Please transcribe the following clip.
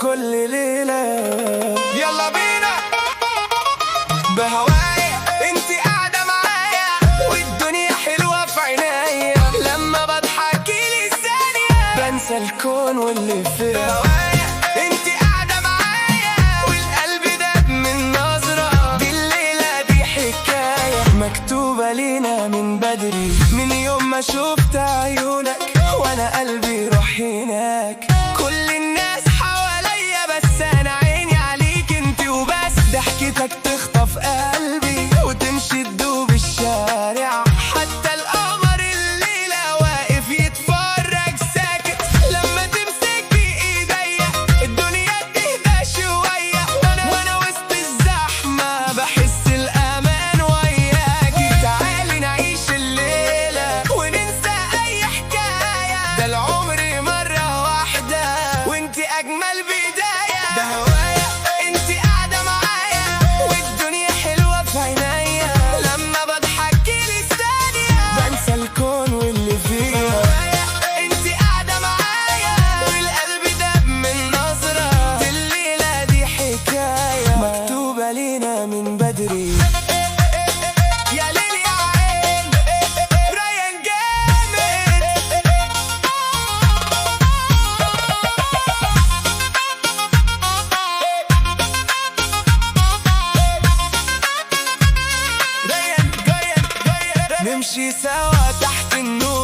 كل ليلة. يلا بينا بهوايا انتي قاعدة معايا، والدنيا حلوة في عينيا، لما بضحكيلي ثانية بنسى الكون واللي فيه. بهوايا انتي قاعدة معايا، والقلب داب من نظرة، دي الليلة دي حكاية مكتوبة لينا من بدري، من يوم ما شفت عيونك وانا قلبي راح هناك. كل الناس حواليا بس انا عيني عليك انتي وبس، ضحكتك تخطف قلبي وتمشي تدوب الشارع، حتى القمر الليلة واقف يتفرج ساكت، لما تمسك بإيديا الدنيا تهدى شوية، وانا وسط الزحمة بحس الأمان وياكي. تعالي نعيش الليلة وننسى أي حكاية، ده العمر مرة واحدة وانتي أجمل بداية. ده هوايا انتي قاعدة معايا، والدنيا حلوة في عينيا، لما بضحكيلي ثانية بنسى الكون واللي فيه. هوايا انتي قاعدة معايا، والقلب داب من نظرة، دي الليلة دي حكاية مكتوبة لينا من بدري. يا ليل يا عين ريان جامد. نمشي سوا تحت النور،